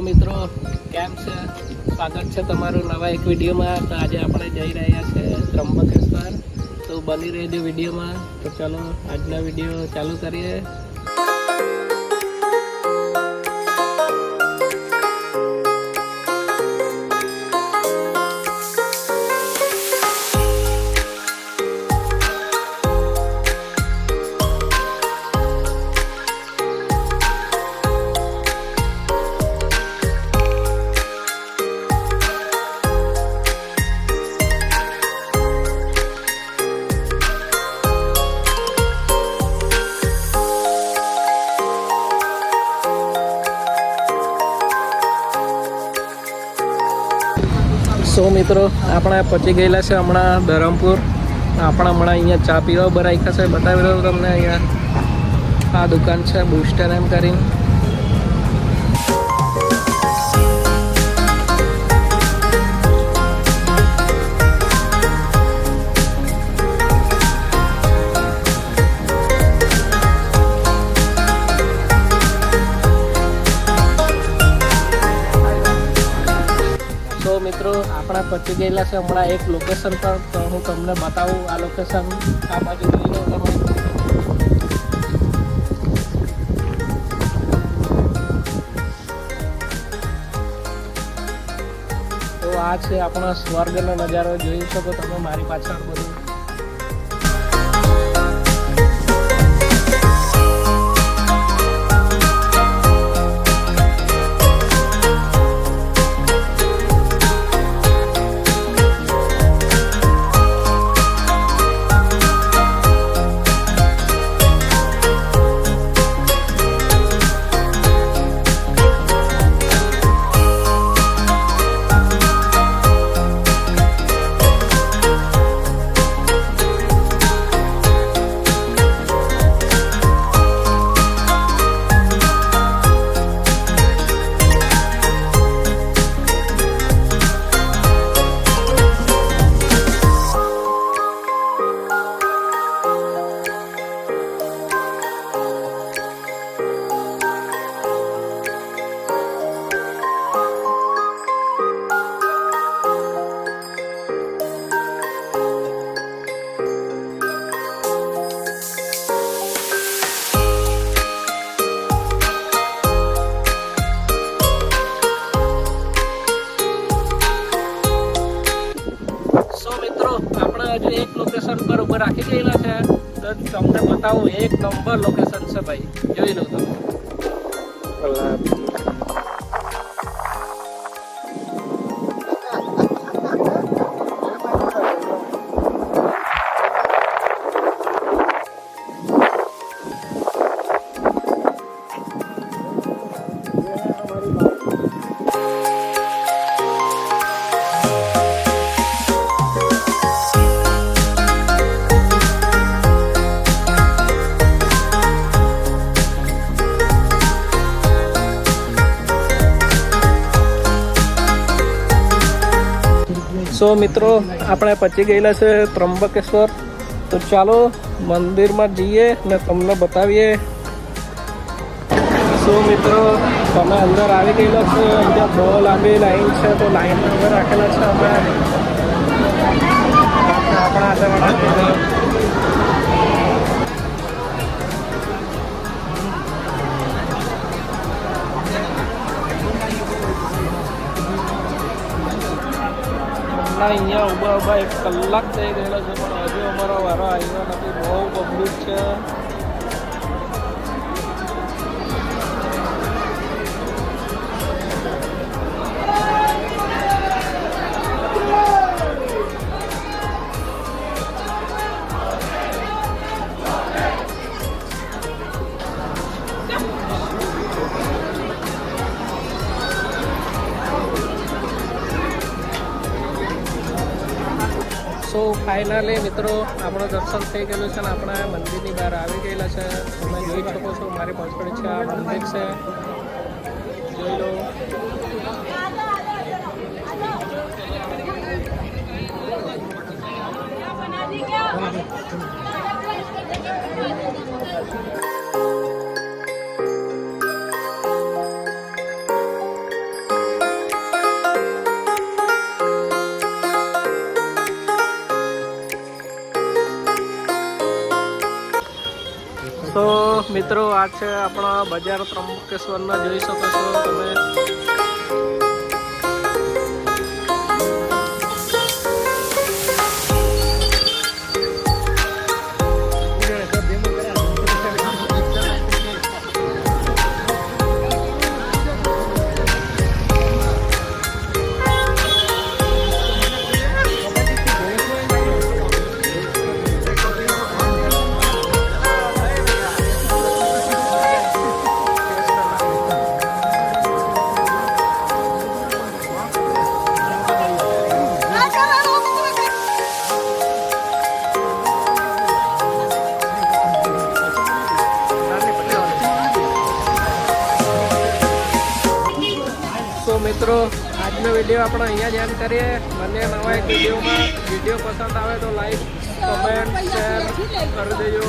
મિત્રો કેમ છે? સ્વાગત છે તમારું નવા એક વિડીયોમાં. તો આજે આપણે જઈ રહ્યા છે ત્રંબકેશ્વર. તો બની રહેજો વિડીયોમાં. તો ચાલો આજનો વિડીયો ચાલુ કરીએ. સો મિત્રો આપણે પહોંચી ગયેલા છે હમણાં ધરમપુર. આપણે હમણાં અહીંયા ચા પીવા બરાઈ છે, બતાવી રહ્યો તમને. અહીંયા આ દુકાન છે બુસ્ટર એમ કરીને. તો મિત્રો આપણે પહોંચી ગયેલા છે હમણાં એક લોકેશન પર. તો હું તમને બતાવું આ લોકેશન. આ બાજુ જોઈ લો તમે. તો આ છે આપણા સ્વર્ગનો નજારો. જોઈ શકો તમે મારી પાછળ બધું. હજુ એક લોકેશન પર ઉભા રાખી ગયેલા છે. તો તમને બતાવું, એક નંબર લોકેશન છે ભાઈ. જોઈ લો તમે. સો મિત્રો આપણે પહોંચી ગયેલા છે ત્રંબકેશ્વર. તો ચાલો મંદિરમાં જઈએ ને તમને બતાવીએ. સો મિત્રો તમે અંદર આવી ગયેલા છે. અંદર બહુ લાંબી લાઈન છે. તો લાઈનમાં અંદર રાખેલા છે અમે. આપણા આગળ અહીંયા ઊભા એક કલાક થઈ ગયેલો છે, પણ હજુ અમારો વારો આવ્યો નથી. બહુ પબ્લિક છે. સો ફાઇનલી મિત્રો આપણું દર્શન થઈ ગયેલું છે ને આપણે મંદિરની બહાર આવી ગયેલા છે. તમે જોઈ શકો છો મારી પાછળ છે આ મંદિર છે. જોઈ લો. મિત્રો આ છે આપણા બજાર ત્રંબકેશ્વરના, જોઈ શકો છો તમે. મિત્રો આજનો વિડીયો આપણે અહીંયા જ એન્ડ કરીએ. મને નવા એક વિડીયોમાં વિડીયો પસંદ આવે તો લાઈક, કમેન્ટ, શેર કરી દેજો.